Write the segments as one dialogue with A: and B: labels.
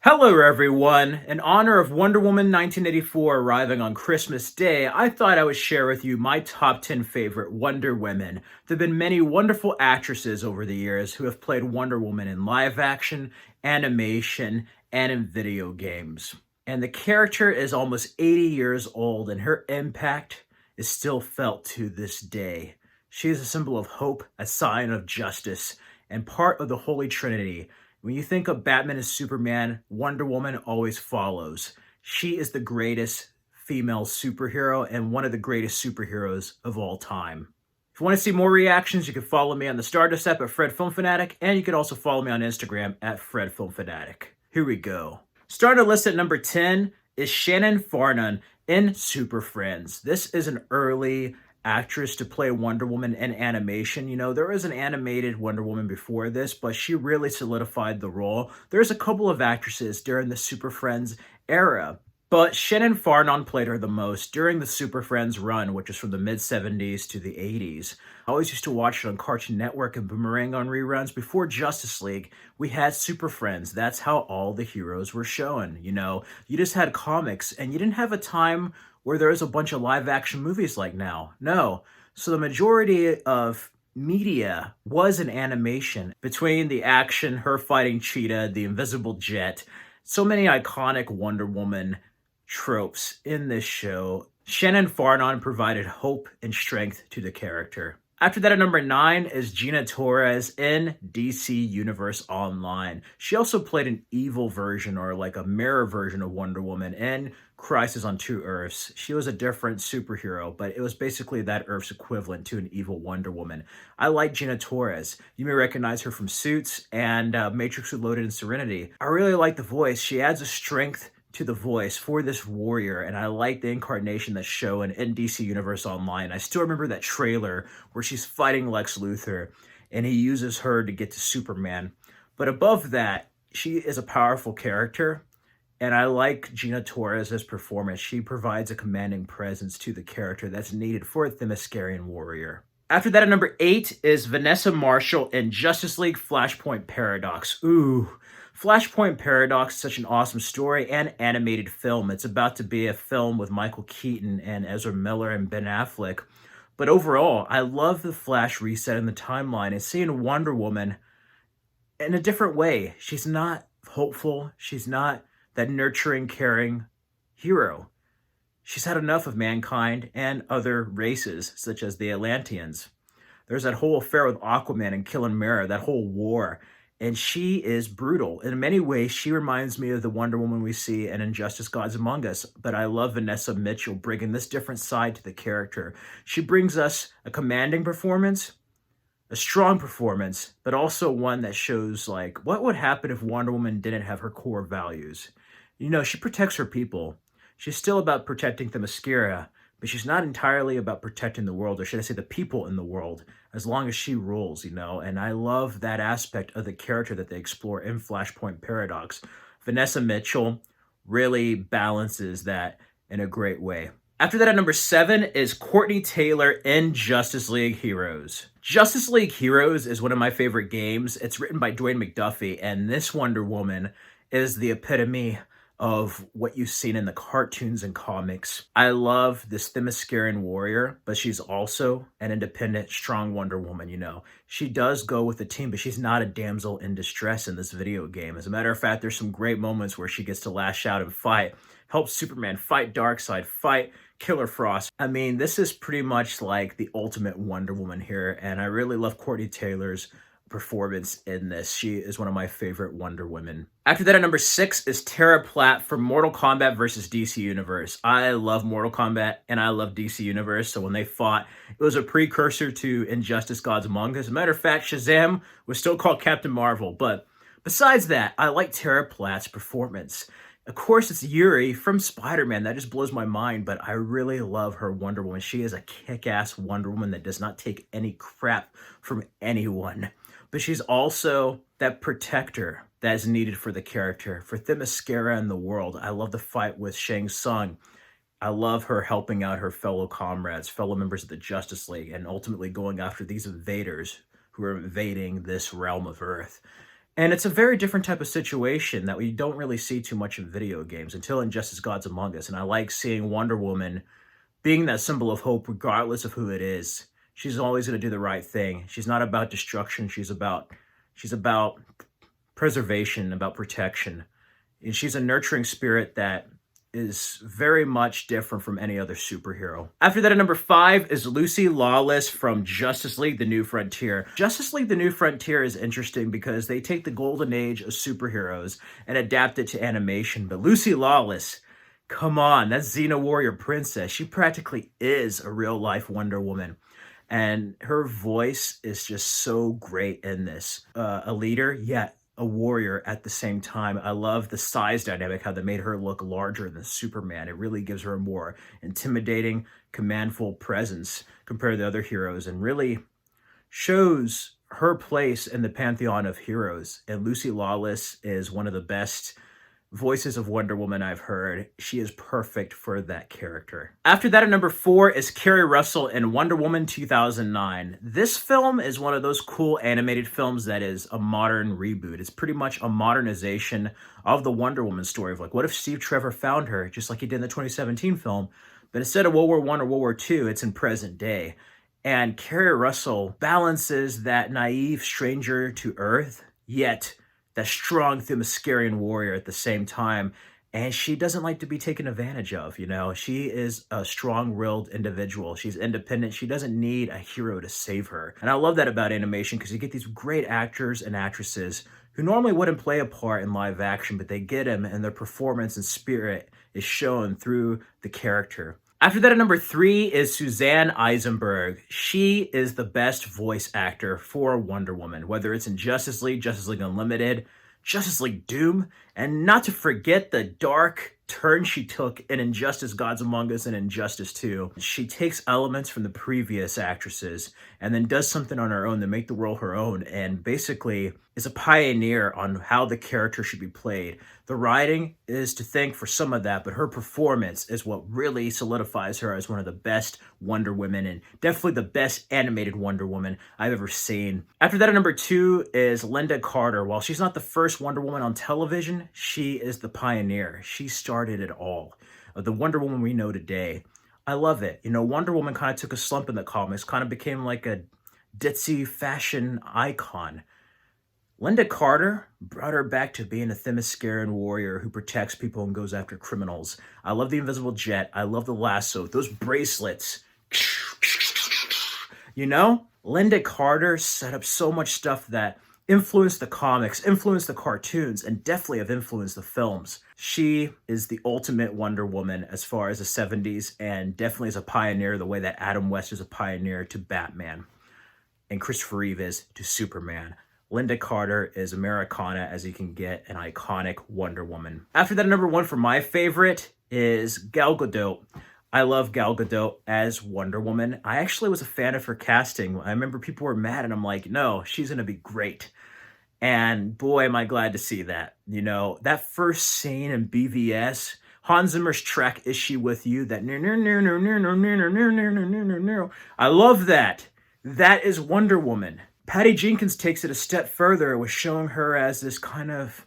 A: Hello, everyone. In honor of Wonder Woman 1984 arriving on Christmas Day, I thought I would share with you my top 10 favorite Wonder Women. There have been many wonderful actresses over the years who have played Wonder Woman in live action, animation, and in video games. And the character is almost 80 years old, and her impact is still felt to this day. She is a symbol of hope, a sign of justice, and part of the Holy Trinity. When you think of Batman and Superman, Wonder Woman always follows. She is the greatest female superhero and one of the greatest superheroes of all time. If you want to see more reactions, you can follow me on the Stardust app at Fred Film Fanatic, and you can also follow me on Instagram at Fred Film Fanatic. Here we go. Starting the list at number 10 is Shannon FARNON in Super Friends. This is an early actress to play Wonder Woman in animation. You know, there was an animated Wonder Woman before this, but she really solidified the role. There's a couple of actresses during the Super Friends era, but Shannon FARNON played her the most during the Super Friends run, which is from the mid-70s to the 80s. I always used to watch it on Cartoon Network and Boomerang on reruns. Before Justice League, we had Super Friends. That's how all the heroes were shown. You know, you just had comics, and you didn't have a time where there's a bunch of live action movies like now. No. So the majority of media was in animation. Between the action, her fighting Cheetah, the invisible jet, so many iconic Wonder Woman tropes in this show. Shannon FARNON provided hope and strength to the character. After that, at number 9 is GINA TORRES in DC Universe Online. She also played an evil version, or like a mirror version, of Wonder Woman in Crisis on Two Earths. She was a different superhero, but it was basically that Earth's equivalent to an evil Wonder Woman. I like GINA TORRES. You may recognize her from Suits and Matrix Reloaded and Serenity. I really like the voice. She adds a strength to the voice for this warrior, and I like the incarnation that's shown in DC Universe Online. I still remember that trailer where she's fighting Lex Luthor and he uses her to get to Superman. But above that, she is a powerful character, and I like GINA TORRES' performance. She provides a commanding presence to the character that's needed for a Themyscirian warrior. After that, at number 8 is Vanessa Marshall in Justice League Flashpoint Paradox. Ooh, Flashpoint Paradox is such an awesome story and animated film. It's about to be a film with Michael Keaton and Ezra Miller and Ben Affleck. But overall, I love the Flash reset in the timeline and seeing Wonder Woman in a different way. She's not hopeful. She's not that nurturing, caring hero. She's had enough of mankind and other races, such as the Atlanteans. There's that whole affair with Aquaman and Killing Mera, that whole war. And she is brutal. In many ways, she reminds me of the Wonder Woman we see in Injustice Gods Among Us. But I love Vanessa Mitchell bringing this different side to the character. She brings us a commanding performance, a strong performance, but also one that shows, like, what would happen if Wonder Woman didn't have her core values? You know, she protects her people. She's still about protecting Themyscira, but she's not entirely about protecting the world, or should I say the people in the world, as long as she rules, you know? And I love that aspect of the character that they explore in Flashpoint Paradox. Vanessa Mitchell really balances that in a great way. After that, at number 7 is Courtney Taylor in Justice League Heroes. Justice League Heroes is one of my favorite games. It's written by Dwayne McDuffie, and this Wonder Woman is the epitome of what you've seen in the cartoons and comics. I love this Themyscirian warrior, but she's also an independent, strong Wonder Woman, you know. She does go with the team, but she's not a damsel in distress in this video game. As a matter of fact, there's some great moments where she gets to lash out and fight, help Superman, fight Darkseid, fight Killer Frost. I mean, this is pretty much like the ultimate Wonder Woman here, and I really love Courtney Taylor's performance in this. She is one of my favorite Wonder Women. After that, at number 6 is Tara Platt from Mortal Kombat versus DC Universe. I love Mortal Kombat and I love DC Universe, so when they fought, it was a precursor to Injustice Gods Among Us. As a matter of fact, Shazam was still called Captain Marvel, but besides that, I like Tara Platt's performance. Of course, it's Yuri from Spider-Man. That just blows my mind, but I really love her Wonder Woman. She is a kick-ass Wonder Woman that does not take any crap from anyone. But she's also that protector that is needed for the character, for Themyscira and the world. I love the fight with Shang Tsung. I love her helping out her fellow comrades, fellow members of the Justice League, and ultimately going after these invaders who are invading this realm of Earth. And it's a very different type of situation that we don't really see too much in video games until Injustice Gods Among Us. And I like seeing Wonder Woman being that symbol of hope regardless of who it is. She's always going to do the right thing. She's not about destruction. She's about preservation, about protection. And she's a nurturing spirit that is very much different from any other superhero. After that, at number 5 is Lucy Lawless from Justice League: The New Frontier. Justice League: The New Frontier is interesting because they take the golden age of superheroes and adapt it to animation. But Lucy Lawless, come on, that's Xena Warrior Princess. She practically is a real-life Wonder Woman. And her voice is just so great in this. A leader, yet a warrior at the same time. I love the size dynamic, how they made her look larger than Superman. It really gives her a more intimidating, commandful presence compared to the other heroes, and really shows her place in the pantheon of heroes. And Lucy Lawless is one of the best voices of Wonder Woman I've heard. She is perfect for that character. After that, at number 4 is Keri Russell in Wonder Woman 2009. This film is one of those cool animated films that is a modern reboot. It's pretty much a modernization of the Wonder Woman story of like, what if Steve Trevor found her just like he did in the 2017 film, but instead of World War I or World War II, it's in present day. And Keri Russell balances that naive stranger to Earth, yet that strong Themyscirian warrior at the same time. And she doesn't like to be taken advantage of, you know? She is a strong-willed individual. She's independent. She doesn't need a hero to save her. And I love that about animation because you get these great actors and actresses who normally wouldn't play a part in live action, but they get them, and their performance and spirit is shown through the character. After that, at number 3 is Suzanne Eisenberg. She is the best voice actor for Wonder Woman, whether it's in Justice League Unlimited, Justice League Doom, and not to forget the dark turn she took in Injustice Gods Among Us and Injustice 2. She takes elements from the previous actresses and then does something on her own to make the world her own, and basically is a pioneer on how the character should be played. The writing is to thank for some of that, but her performance is what really solidifies her as one of the best Wonder Women, and definitely the best animated Wonder Woman I've ever seen. After that, at number 2 is Lynda Carter. While she's not the first Wonder Woman on television, she is the pioneer. She started it all. The Wonder Woman we know today. I love it. You know, Wonder Woman kind of took a slump in the comics, kind of became like a ditzy fashion icon. Lynda Carter brought her back to being a Themyscirian warrior who protects people and goes after criminals. I love the invisible jet. I love the lasso. Those bracelets. You know, Lynda Carter set up so much stuff that influenced the comics, influenced the cartoons, and definitely have influenced the films. She is the ultimate Wonder Woman as far as the 70s, and definitely is a pioneer the way that Adam West is a pioneer to Batman and Christopher Reeve is to Superman. Lynda Carter is Americana as you can get, an iconic Wonder Woman. After that, number 1 for my favorite is Gal Gadot. I love Gal Gadot as Wonder Woman. I actually was a fan of her casting. I remember people were mad, and I'm like, no, she's gonna be great. And boy, am I glad to see that. You know, that first scene in BVS, Hans Zimmer's track "Is She With You?" That I love that. That is Wonder Woman. Patty Jenkins takes it a step further with showing her as this kind of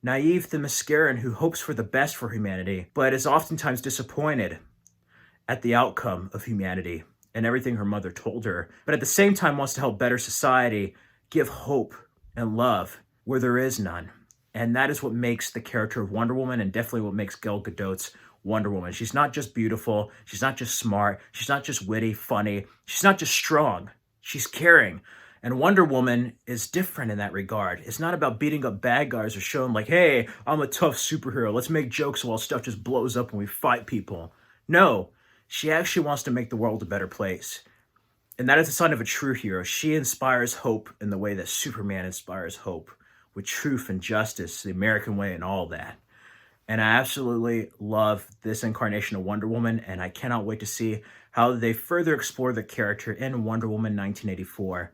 A: naive Themyscirian who hopes for the best for humanity, but is oftentimes disappointed at the outcome of humanity and everything her mother told her, but at the same time wants to help better society, give hope and love where there is none. And that is what makes the character of Wonder Woman, and definitely what makes Gal Gadot's Wonder Woman. She's not just beautiful, she's not just smart, she's not just witty, funny, she's not just strong, she's caring. And Wonder Woman is different in that regard. It's not about beating up bad guys or showing like, hey, I'm a tough superhero. Let's make jokes while stuff just blows up and we fight people. No, she actually wants to make the world a better place. And that is the sign of a true hero. She inspires hope in the way that Superman inspires hope, with truth and justice, the American way and all that. And I absolutely love this incarnation of Wonder Woman, and I cannot wait to see how they further explore the character in Wonder Woman 1984.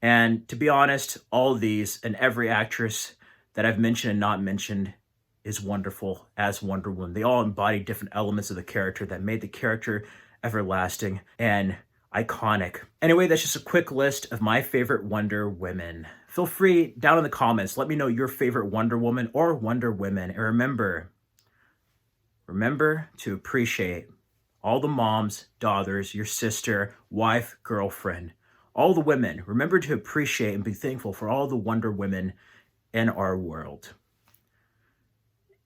A: And to be honest, all of these and every actress that I've mentioned and not mentioned is wonderful as Wonder Woman. They all embody different elements of the character that made the character everlasting and iconic. Anyway, that's just a quick list of my favorite Wonder Women. Feel free down in the comments, let me know your favorite Wonder Woman or Wonder Women. And remember to appreciate all the moms, daughters, your sister, wife, girlfriend, all the women. Remember to appreciate and be thankful for all the Wonder Women in our world.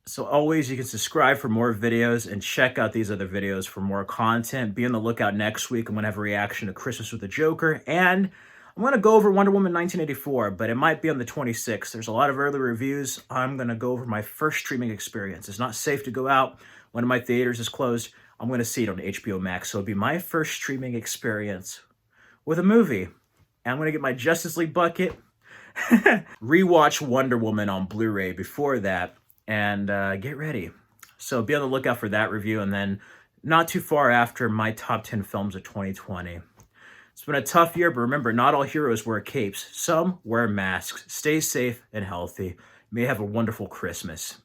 A: So always, you can subscribe for more videos and check out these other videos for more content. Be on the lookout next week. I'm going to have a reaction to Christmas with the Joker, and I'm going to go over Wonder Woman 1984, but it might be on the 26th. There's a lot of early reviews. I'm going to go over my first streaming experience. It's not safe to go out. One of my theaters is closed. I'm going to see it on HBO Max, so it'll be my first streaming experience with a movie. And I'm going to get my Justice League bucket, rewatch Wonder Woman on Blu-ray before that, and get ready. So be on the lookout for that review, and then not too far after, my top 10 films of 2020. It's been a tough year, but remember, not all heroes wear capes. Some wear masks. Stay safe and healthy. May have a wonderful Christmas.